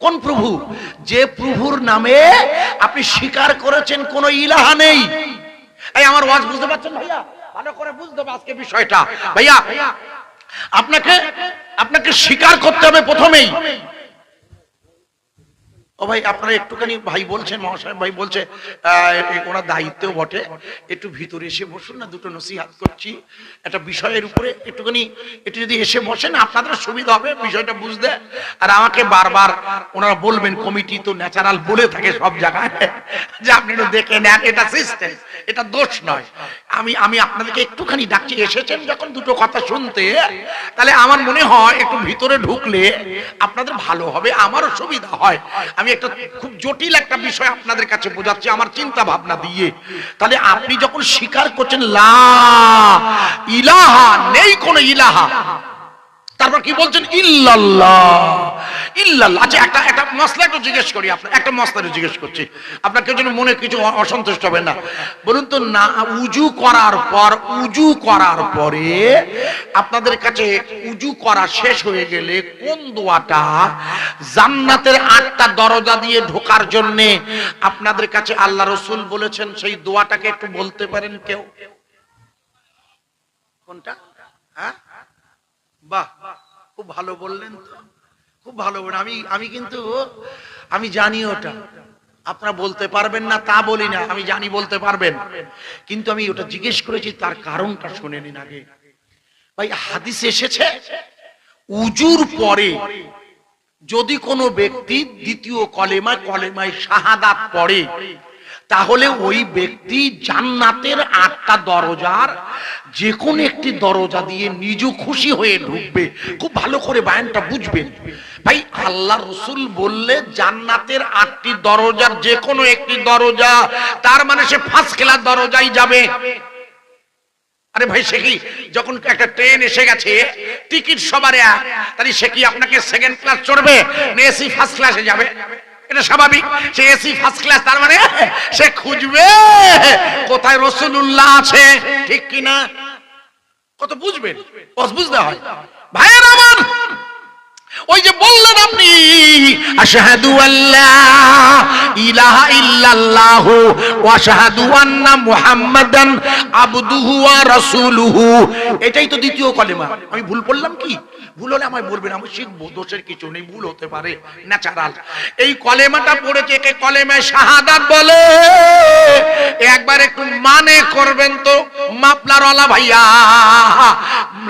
S1: কোন প্রভু? যে প্রভুর নামে আপনি স্বীকার করেছেন কোন ইলাহা নেই। এই আমার ওয়াজ বুঝতে পারছেন ভাইয়া? ভালো করে বুঝতে হবে আজকে বিষয়টা ভাইয়া। আপনাকে স্বীকার করতে হবে প্রথমেই। ও ভাই আপনারা একটুখানি, ভাই বলছেন, মহাশয় ভাই বলছে ওনার দায়িত্বও বটে, একটু ভিতরে এসে বসুন না, দুটো নসিহত করছি একটা বিষয়ের উপরে, একটুখানি একটু যদি এসে বসেন আপনাদের সুবিধা হবে বিষয়টা বুঝতে। আর আমাকে বারবার ওনারা বলবেন, কমিটি তো ন্যাচারাল বলে থাকে সব জায়গায় যে আপনি একটু দেখে নেন, এটা সিস্টেম, এটা দোষ নয়। আমি আপনাদেরকে একটুখানি ডাকছি, এসেছেন যখন দুটো কথা শুনতে, তাহলে আমার মনে হয় একটু ভিতরে ঢুকলে আপনাদের ভালো হবে, আমারও সুবিধা হয়। আমি একটা খুব জটিল একটা বিষয় আপনাদের কাছে বোঝাচ্ছি আমার চিন্তা ভাবনা দিয়ে। তাহলে আপনি যখন স্বীকার করছেন লা ইলাহা, নেই কোনো ইলাহা, তারপর কি বলছেন? ইল্লাল্লাহ, ইল্লাল্লাহ। আচ্ছা একটা মশলা একটু জিজ্ঞেস করি, আপনার একটা মশলা জিজ্ঞেস করছি, আপনাকে যেন মনে কিছু অসন্তুষ্ট হবে না। বলুন তো না, উজু করার পরে আপনাদের কাছে উজু করা শেষ হয়ে গেলে কোন দোয়াটা জান্নাতের 8টা দরজা দিয়ে ঢোকার জন্য আপনাদের কাছে আল্লাহ রাসূল বলেছেন, সেই দোয়াটাকে একটু বলতে পারেন কেউ? কোনটা? হ্যাঁ, বাহ, খুব ভালো বললেন তো, খুব ভালো বলেন। আমি কিন্তু আমি জানি ওটা, আপনারা বলতে পারবেন না তা বলি না, আমি জানি বলতে পারবেন, কিন্তু আমি ওটা জিজ্ঞেস করেছি তার কারণটা শুনে নিন আগে। ভাই হাদিসে এসেছে, উজুর পরে যদি কোনো ব্যক্তি দ্বিতীয় কলেমায় শাহাদাত পড়ে, তাহলে ওই ব্যক্তি জান্নাতের 8টা দরজার যে কোনো একটি দরজা দিয়ে নিজ খুশি হয়ে ঢুকবে। খুব ভালো করে বায়ানটা বুঝবেন ভাই। আল্লাহ রাসূল বললে জান্নাতের 8টি দরজার যে কোনো একটি দরজা, তার মানে সে ফার্স্ট ক্লাস দরজায় যাবে। আরে ভাই, সে কি যখন একটা ট্রেন এসে গেছে, টিকিট সবার এক, তাহলে সে কি আপনাকে সেকেন্ড ক্লাস চড়বে না এসি ফার্স্ট ক্লাসে যাবে? এটা স্বাভাবিক। সে এসি ফার্স্ট ক্লাস, তার মানে সে খুঁজবে কোথায় রাসূলুল্লাহ আছে, ঠিক কিনা? কত বুঝবেন, বুঝতে হয় ভাইয়ের আমার। ওই যে বললেন আপনি আশহাদু আল্লা ইলাহা ইল্লাল্লাহু ওয়া আশহাদু আন্না মুহাম্মাদান আবদুহু ওয়া রাসূলুহু, এটাই তো দ্বিতীয় কলেমা। আমি ভুল বললাম কি? ভুল হলে আমায় বলবেন, আমি শিখবো, দোষের কিছু নেই, ভুল হতে পারে, ন্যাচারাল। এই কলেমাটা পড়েছে, একে কলেমায়ে শাহাদাত বলে। একবার একটু মানে করবেন তো মাপলারওয়ালা ভাইয়া,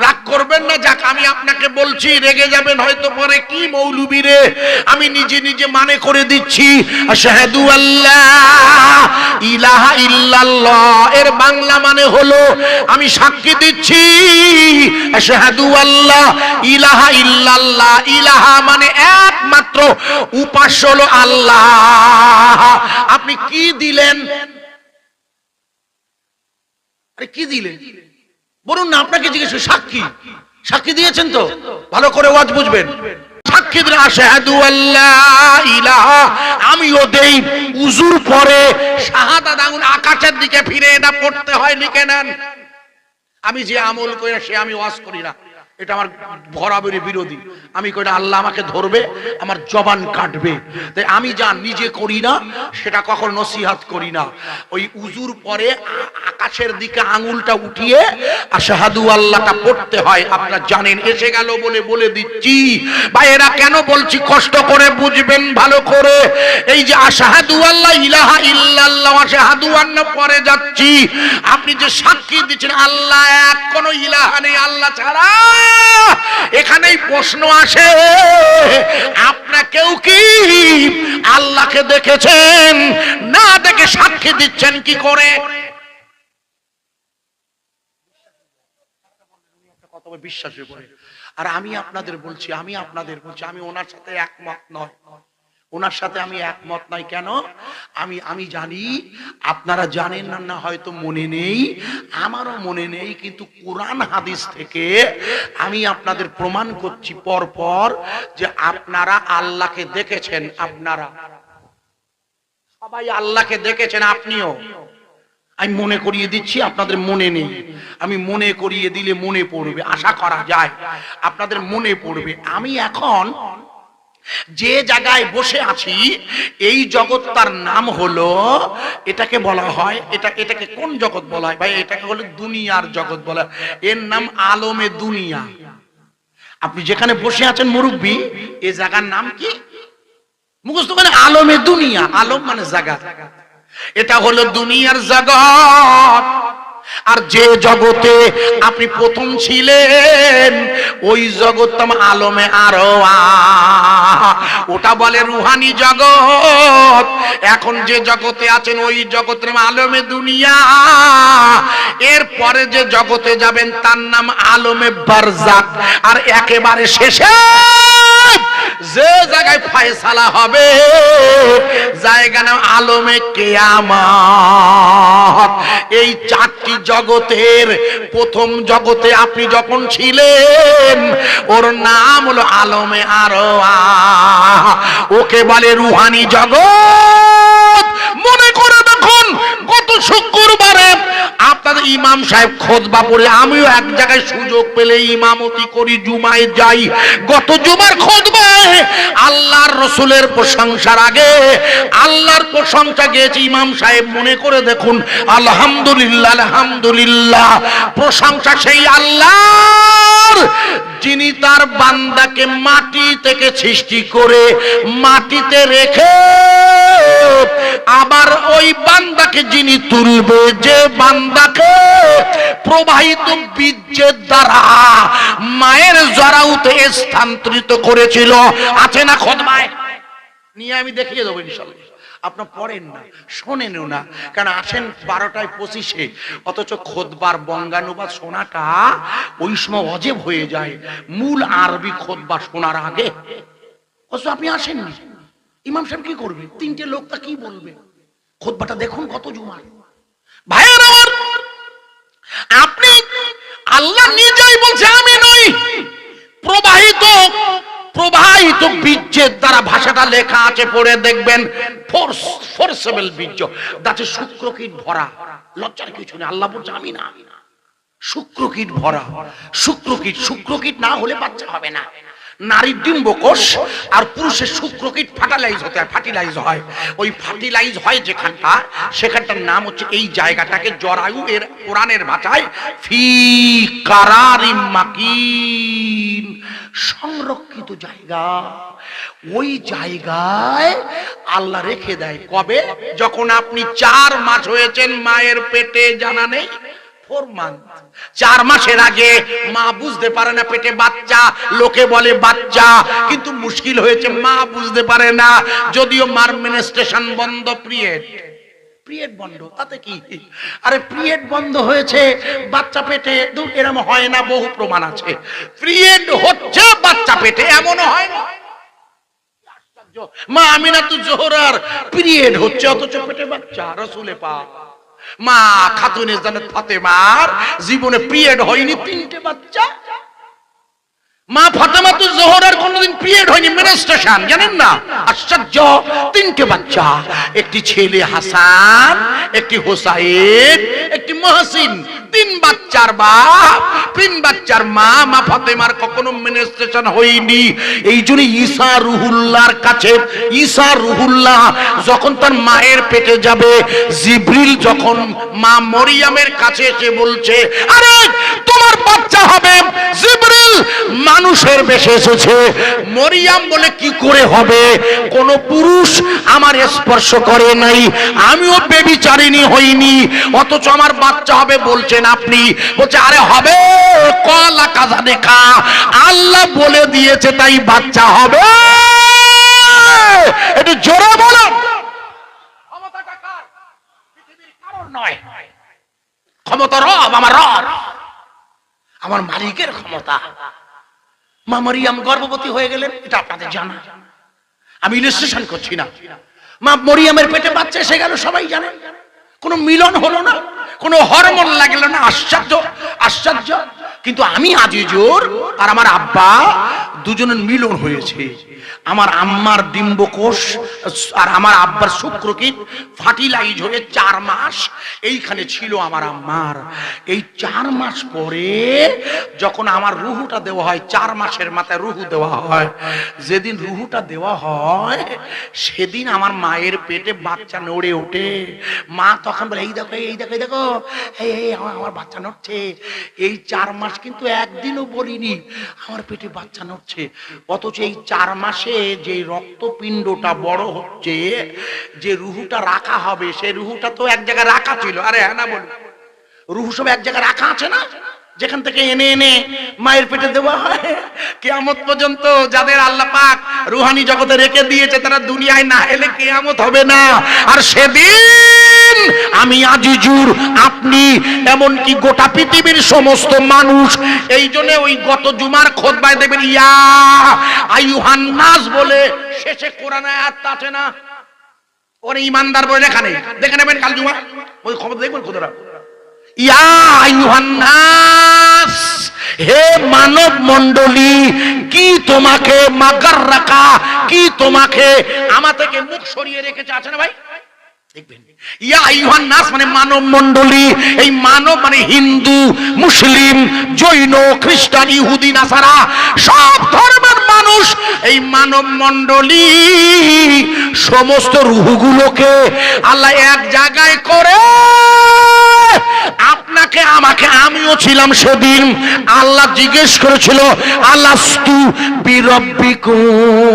S1: রাগ করবেন না। যাক, আমি আপনাকে বলছি, রেগে যাবেন হয়তো পরে, কি মৌলবি রে, আমি নিজে মানে করে দিচ্ছি। আশহাদু আল্লা ইলাহা ইল্লাল্লাহ এর বাংলা মানে হলো আমি সাক্ষী দিচ্ছি আশহাদু আল্লা ইলাহা ইল্লাল্লাহ। ইলাহা মানে একমাত্র, উপাস্য হলো আল্লাহ। আপনি কি দিলেন? আরে কি দিলেন বলুন না, আপনাকে জিজ্ঞেস সাক্ষী, সাক্ষী দিয়েছেন তো? ভালো করে ওয়াজ বুঝবেন। সাক্ষী দিলেন আশহাদু আল্লা ইলাহা, আমিও দেই। উযুর পরে শাহাদাত আঙ্গুল আকাশের দিকে ফিরে এটা পড়তে হয়, লিখে নেন। আমি যে আমল করি সে আমি ওয়াজ করি না, এটা আমার বরাবরই বিরোধী। আমি কই না আল্লাহ আমাকে ধরবে, আমার জবান কাটবে, তাই আমি যা নিজে করি না সেটা কখনো নসিহত করি না। ওই উজুর পরে আকাশের দিকে আঙ্গুলটা উঠিয়ে আশহাদু আল্লাহটা পড়তে হয়, আপনারা জানেন। এসে গেল বলে বলে দিচ্ছি ভাইয়েরা, কেন বলছি কষ্ট করে বুঝবেন ভালো করে। এই যে আশহাদু আল্লা ইলাহা ইল্লাল্লাহ, আশহাদু আন্না পরে যাচ্ছি, আপনি যে সাক্ষী দিচ্ছেন আল্লাহ এক, কোনো ইলাহা নেই আল্লাহ ছাড়া। এখানেই প্রশ্ন আসে, আপনারা কেউ কি আল্লাহকে দেখেছেন? না দেখে সাক্ষী দিচ্ছেন কি করে? বিশ্বাসের পরে। আর আমি আপনাদের বলছি, আমি ওনার সাথে একমত নয়, ওনার সাথে আমি একমত নাই। কেন? আমি জানি আপনারা জানেন না, হয়তো মনে নেই, আমারও মনে নেই, কিন্তু কোরআন হাদিস থেকে আমি আপনাদের প্রমাণ করছি পর পর যে আপনারা আল্লাহকে দেখেছেন। আপনারা সবাই আল্লাহকে দেখেছেন, আপনিও। আমি মনে করিয়ে দিচ্ছি, আপনাদের মনে নেই, আমি মনে করিয়ে দিলে মনে পড়বে, আশা করা যায় আপনাদের মনে পড়বে। আমি এখন যে জায়গায় বসে আছি এই জগৎটার নাম হলো, এটাকে বলা হয়, এটাকে কোন জগৎ বলা হয় ভাই? এটাকে হলো দুনিয়ার জগৎ বলা হয়। এর নাম আলমে দুনিয়া। আপনি যেখানে বসে আছেন মুরব্বী, এই জায়গার নাম কি মুখস্থ করেন? আলমে দুনিয়া। আলম মানে জায়গা, এটা হলো দুনিয়ার জগৎ। আর যে জগতে আপনি প্রথম ছিলেন ওই জগৎ আলমে আরো, ওটা বলে রুহানি জগৎ। এখন যে জগতে আছেন ওই জগতের আলমে দুনিয়া। এরপরে যে জগতে যাবেন তার নাম আলমে বারজাখ। আর একেবারে শেষে যে জায়গায় ফয়সালা হবে জায়গা নাম আলমে কিয়ামত। এই চারটি জগতের প্রথম জগতে আপনি যখন ছিলেন ওর নাম হলো আলমে আরো, ওকে বলে রুহানি জগৎ। মনে করে দেখুন, গত শুক্রবারে আপনাদের ইমাম সাহেব খুতবা পড়ে, আমিও এক জায়গায় সুযোগ পেলে ইমামতি করি, জুমায় যাই। গত জুমার খুতবায় আল্লাহর রাসূলের প্রশংসার আগে আল্লাহর প্রশংসা গেয়েছে ইমাম সাহেব। মনে করে দেখুন, আলহামদুলিল্লাহ আলহামদুলিল্লাহ, প্রশংসা সেই আল্লাহর যিনি তার বান্দাকে মাটি থেকে সৃষ্টি করে মাটিতে রেখে আবার ওই বান্দাকে যিনি তুলবে, যে বান্দাকে প্রবাহিত বীর্যের দ্বারা মায়ের জরায়ুতে স্থানান্তরিত করেছিল। আছে না খুতবায়? নিয়ে আমি দেখিয়ে দেবো ইনশাআল্লাহ। আপনার পড়েন না, শোনেনও না, কারণ আসেন 12:25, অথচ খুতবার বঙ্গানুবাদ শোনাটা ওই সময় অজেব হয়ে যায় মূল আরবি খুতবা শোনার আগে। অথচ আপনি আসেননি, ইমাম সাহেব কি করবে? 3টে লোক তা কি বলবে? খুতবাটা দেখুন কত জুমার। ভাইয়ের আমার, আপনি আল্লাহ নিজেই বলছে আমি নই, প্রবাহিত বীর্যের দ্বারা, ভাষাটা লেখা আছে পড়ে দেখবেন, ফোর্সেবল বীর্য, তাতে শুক্রকীট ভরা। লজ্জার কিছু নেই, আল্লাহ বলছে আমি না, শুক্রকীট ভরা। শুক্রকীট না হলে বাচ্চা হবে না। নারীর ডিম্বকোষ আর পুরুষের শুক্রকীট ফার্টিলাইজ হয়। ওই ফার্টিলাইজ হয় যেখানটা, সেখানটার নাম হচ্ছে, এই জায়গাটাকে জরায়ু, এর কোরআনের ভাষায় ফি কারারিম মাকিন, সংরক্ষিত জায়গা। ওই জায়গায় আল্লাহ রেখে দেয়। কবে? যখন আপনি 4 মাস হয়েছেন মায়ের পেটে, জানা নেই? 4 মান্থ, 4 মাসের আগে মা বুঝতে পারে না পেটে বাচ্চা, লোকে বলে বাচ্চা, কিন্তু মুশকিল হয়েছে মা বুঝতে পারে না, যদিও মার মেনস্ট্রেশন বন্ধ পিরিয়ড। পিরিয়ড বন্ধ, তাতে কি? আরে পিরিয়ড বন্ধ হয়েছে বাচ্চা পেটে, এরকম হয় না, বহু প্রমাণ আছে। পিরিয়ড হচ্ছে বাচ্চা পেটে, এমনও হয় না। মা আমিনাতুজ জোহরার পিরিয়ড হচ্ছে অথচ পেটে বাচ্চা। রাসূলে পাক মা খাতুনে জান্নাত ফাতেমার জীবনে পিরিয়ড হয়নি, 3টে বাচ্চা। মা ফাতেমাতুজ জোহরার কোনদিন পিরিয়ড হয়নি, মেনস্ট্রুয়েশন, জানেন না? আশ্চর্য, 3টে বাচ্চা, একটি ছেলে হাসান, একটি হোসাইন, একটি মহসিন। 3 বাচ্চার বাপ, 3 বাচ্চার মা। মা ফাতেমার কখনো মেনস্ট্রুয়েশন হয়নি। এই জন্য ঈসা রুহুল্লাহর কাছে, ঈসা রুহুল্লাহ যখন তার মায়ের পেটে যাবে, জিবরিল যখন মা মরিয়মের কাছে এসে বলছে, আরে তোমার বাচ্চা হবে। জিবরিল মানুষের বেশে এসেছে। মরিয়ম বলে কি করে হবে? কোন পুরুষ আমার স্পর্শ করে নাই, আমিও বেবিচারিণী হইনি, অথচ আমার বাচ্চা হবে বলছেন আপনি। বলছে আরে হবে, কলা কাজা দেখা, আল্লাহ বলে দিয়েছে তাই বাচ্চা হবে। একটু জোরে বলুন। ক্ষমতাটা কার? পৃথিবীর কারোর নয়। ক্ষমতা রব, আমার রব, আমার মালিকের ক্ষমতা। মা মরিয়ম গর্ভবতী হয়ে গেলেন, এটা আপনাদের জানা, আমি ইলাস্ট্রেশন করছি না। মা মরিয়মের পেটে বাচ্চা এসে গেল, সবাই জানেন। কোনো মিলন হলো না, কোনো হরমোন লাগলো না। আশ্চর্য, আশ্চর্য। কিন্তু আমি আজিজুর আর আমার আব্বা দুজনের মিলন হয়েছে। আমার আম্মার ডিম্বকোষ আর আমার আব্বার শুক্রকীট ফার্টিলাইজ হয়ে 4 মাস এইখানে ছিল আমার আম্মার। এই 4 মাস পরে যখন আমার রুহুটা দেওয়া হয়, 4 মাসের মাথায় রুহু দেওয়া হয়, যেদিন রুহুটা দেওয়া হয় সেদিন আমার মায়ের পেটে বাচ্চা নড়ে ওঠে। মা তখন বলে এই দেখো, এই দেখো, এই দেখো, এই আমার বাচ্চা নড়ছে। এই 4 মাস কিন্তু একদিনও বলিনি আমার পেটে বাচ্চা নড়ছে। অথচ এই 4 মাসে যে রক্তপিণ্ডটা বড় হচ্ছে, যে রুহুটা রাখা হবে, সেই রুহুটা তো এক জায়গায় রাখা ছিল। আরে হ্যাঁ না বলুন, রুহু সব এক জায়গায় রাখা আছে না, যেখান থেকে এনে এনে মায়ের পেটে দেওয়া হয়। কিয়ামত পর্যন্ত যাদের আল্লাহ পাক রুহানি জগতে রেখে দিয়েছে, তারা দুনিয়ায় না এলে কিয়ামত হবে না। আর সেদিন আমি আজিজুর, আপনি, এমনকি গোটা পৃথিবীর সমস্ত মানুষ, এই জন্য ওই গত জুমার খুতবায় দেবেন ইয়া আইয়ুহান নাস বলে শেষে কোরআন আয়াত আছে না, ওরে ইমানদার বলে লেখা নেই, দেখে নেবেন কাল জুমা, ওই খবর দেখবেন খুদরা। ইয়া আইয়ুহান নাস, হে মানব মণ্ডলী, কি তোমাকে মাগার রাখা, কি তোমাকে আমা থেকে মুখ সরিয়ে রেখেছে, আছে না ভাই? দেখবেন ইয়া আইয়ুহান নাস মানে মানব মণ্ডলী। এই মানব মানে হিন্দু, মুসলিম, জৈন, খ্রিস্টান, ইহুদি, নাসারা, সব ধর্মের মানুষ। এই মানব মণ্ডলী সমস্ত রূহগুলোকে আল্লাহ এক জায়গায় করে আপনাকে আমাকে, আমিও ছিলাম সেদিন। আল্লাহ জিজ্ঞেস করেছিল আলাস্তু বিরব্বিকুম,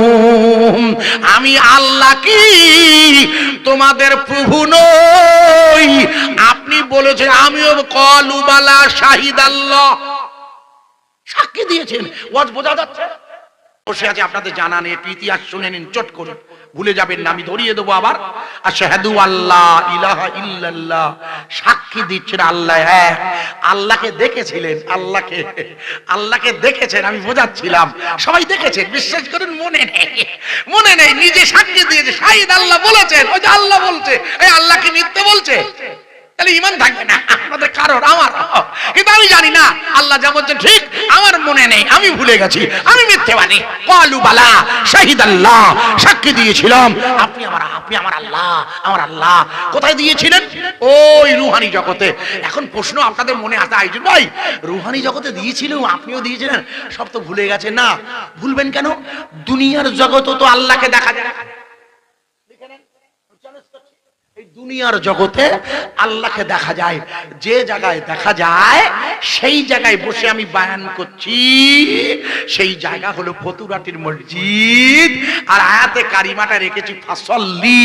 S1: আমি আল্লাহ কি তোমাদের প্রভু নই? আপনি বলেছেন আমিও, ক্বালু বালা শাহিদাল্লাহ, সাক্ষী দিয়েছেন। ওয়াজ বোঝা যাচ্ছে? বসে আছে, আপনাদের জানা নেই, ইতিহাস শুনে নিন চট করে, ভুলে যাবেন না, আমি ধরিয়ে দেবো আবার। আশহাদু আল্লাহ ইলাহা ইল্লাল্লাহ, সাক্ষী দিচ্ছেন আল্লাহ এক। আল্লাহকে দেখেছিলেন, আল্লাহকে দেখেছেন, আমি বোঝাচ্ছিলাম, সবাই দেখেছেন, বিশ্বাস করেন, মনে নেই, মনে নেই, নিজে সাক্ষী দিয়েছে, শাহিদ আল্লাহ বলেছেন। ওই যে আল্লাহ বলছে, এই আল্লাহকে মিথ্যে বলছে, তাহলে ঈমান থাকবে না আপনাদের কারোর, আমার। কিন্তু আমি জানি না আল্লাহ যা বলছেন ঠিক, আমার মনে নেই, আমি ভুলে গেছি, আমি মিথ্যেবাদী। ক্বালু বালা শাহিদাল্লাহ, সাক্ষী দিয়েছিলাম আপনি আমার, আপনি আমার আল্লাহ, আমার আল্লাহ। কোথায় দিয়েছিলেন? ওই রুহানি জগতে। এখন প্রশ্ন আপনাদের মনে আসে, আইজুল ভাই রুহানি জগতে দিয়েছিল, আপনিও দিয়েছিলেন, সব তো ভুলে গেছেন। না, ভুলবেন কেন? দুনিয়ার জগতে তো আল্লাহকে দেখা যায়। এই দুনিয়ার জগতে আল্লাহকে দেখা যায়, যে জায়গায় দেখা যায় সেই জায়গায় বসে আমি বয়ান করছি, সেই জায়গা হলো ফতুরাটির মসজিদ। আর আয়াতে কারিমাটা রেখেছি ফাসাল্লি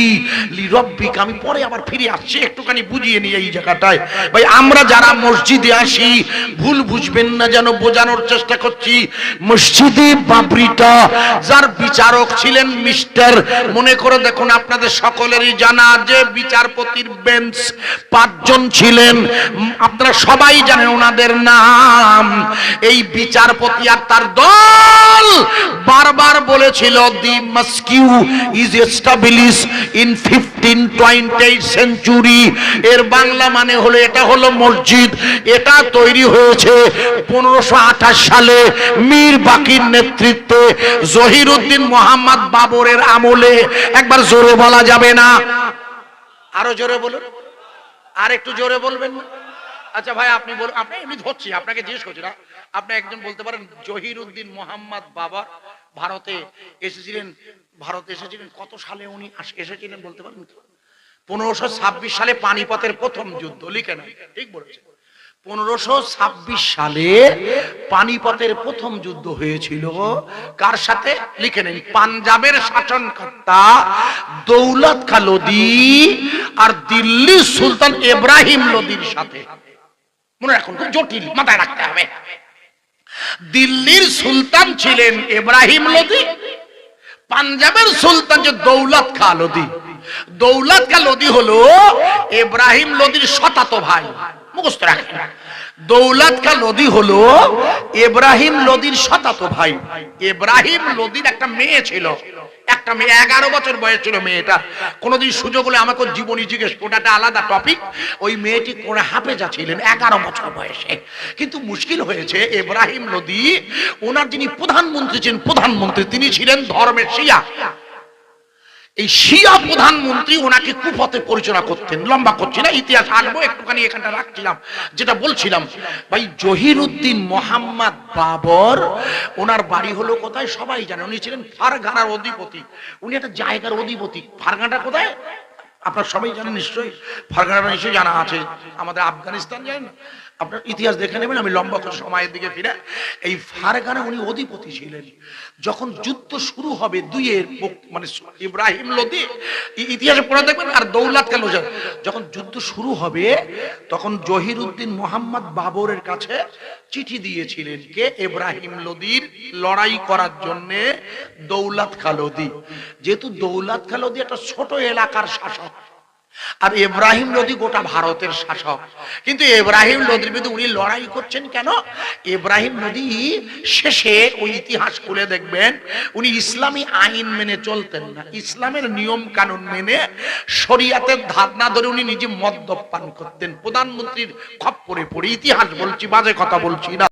S1: লিরাব্বিকা। আমি পরে আবার ফিরে আসছি, একটুখানি বুঝিয়ে নিয়ে এই জায়গাটায়। ভাই আমরা যারা মসজিদে আসি, ভুল বুঝবেন না, যেন বোঝানোর চেষ্টা করছি। মসজিদে বাবরিটা যার বিচারক ছিলেন মিস্টার, মনে করে দেখুন, আপনাদের সকলেরই জানা যে বিচার বিচারপতির বেঞ্চ 5 জন ছিলেন, আপনারা সবাই জানেন ওনাদের নাম। এই বিচারপতি আর তার দল বারবার বলেছিল the mosque is establish in 1528 century. এর বাংলা মানে হলো এটা হলো মসজিদ, এটা তৈরি হয়েছে 1528 সালে মীর বাকির নেতৃত্বে জহিরুদ্দিন মোহাম্মদ বাবরের আমলে। একবার জোরে বলা যাবে না? আরো জোরে বলুন, আর একটু জোরে বলবেন না? আচ্ছা ভাই আপনি বলুন, আপনি এমনি ধরছি, আপনাকে জিজ্ঞেস করছি না, আপনি একজন বলতে পারেন জহিরুদ্দিন মোহাম্মদ বাবর ভারতে এসেছিলেন, ভারতে এসেছিলেন কত সালে উনি এসেছিলেন বলতে পারেন? 1526 সালে পানিপথের প্রথম যুদ্ধ, লিখে না, ঠিক বলেছেন। 1526 সালে পানিপথের প্রথম যুদ্ধ হয়েছিল কার সাথে? লিখে নেন, পাঞ্জাবের শাসনকর্তা দৌলত খাঁ লোদী আর দিল্লির সুলতান ইব্রাহিম লোদীর সাথে। মনে রাখুন, খুব জটিল, মাথায় রাখতে হবে। দিল্লির সুলতান ছিলেন ইব্রাহিম লোদী, পাঞ্জাবের সুলতান যে দৌলত খাঁ লোদী। দৌলত খাঁ লোদী হলো ইব্রাহিম লোদীর শতাতো ভাই, মুখস্থ রাখেন। দৌলত খাঁ লোদী হলো ইব্রাহিম লোদীর শতাতো ভাই। ইব্রাহিম লোদীর একটা মেয়ে ছিল, একটা মেয়ে, 11 বছর বয়স ছিল মেয়েটা। কোনোদিন সুযোগ হলে আমাকে জীবনী জিজ্ঞেস, ওটা আলাদা টপিক। ওই মেয়েটি কোন হাফেজা ছিলেন 11 বছর বয়সে। কিন্তু মুশকিল হয়েছে, ইব্রাহিম লোদী ওনার যিনি প্রধানমন্ত্রী ছিলেন, প্রধানমন্ত্রী তিনি ছিলেন ধর্মের শিয়া। এই শিয়া প্রধানমন্ত্রী ওনাকে কুপথে পরিচালনা করতেন। লম্বা করছি না, ইতিহাস আসবো, একটুখানি এখানটা রাখছিলাম। যেটা বলছিলাম ভাই, জহিরুদ্দিন মোহাম্মদ বাবর ওনার বাড়ি হলো কোথায় সবাই জানে, উনি ছিলেন ফারগানার অধিপতি। উনি একটা জায়গার অধিপতি। ফারগানাটা কোথায় আপনারা সবাই জানেন নিশ্চয়ই, ফারগানাটা নিশ্চয়ই জানা আছে। আমাদের আফগানিস্তান জানেন, আপনার ইতিহাস দেখে নেবেন, আমি লম্বা করে সময়ের দিকে ফিরে। এই ফারগানা উনি অধিপতি ছিলেন। যখন যুদ্ধ শুরু হবে দুইয়ের, মানে ইব্রাহিম লোদী ইতিহাসে পড়ে দেখবেন, আর দৌলত খাঁ লোদী, যখন যুদ্ধ শুরু হবে তখন জহিরুদ্দিন মোহাম্মদ বাবরের কাছে চিঠি দিয়েছিলেন কে? ইব্রাহিম লোদীর লড়াই করার জন্য দৌলত খাঁ লোদী। যেহেতু দৌলত খাঁ লোদী একটা ছোট এলাকার শাসক, আর ইব্রাহিম লোদী গোটা ভারতের শাসক, কিন্তু ইব্রাহিম লোদীর বিরুদ্ধে উনি লড়াই করছেন কেন? ইব্রাহিম লোদী শেষে ওই ইতিহাস খুলে দেখবেন, উনি ইসলামী আইন মেনে চলতেন না, ইসলামের নিয়ম কানুন মেনে শরিয়াতের ধারণা ধরে উনি নিজে মদ্যপান করতেন, প্রধানমন্ত্রীর খপ্পরে পড়ে। ইতিহাস বলছি, বাজে কথা বলছি না।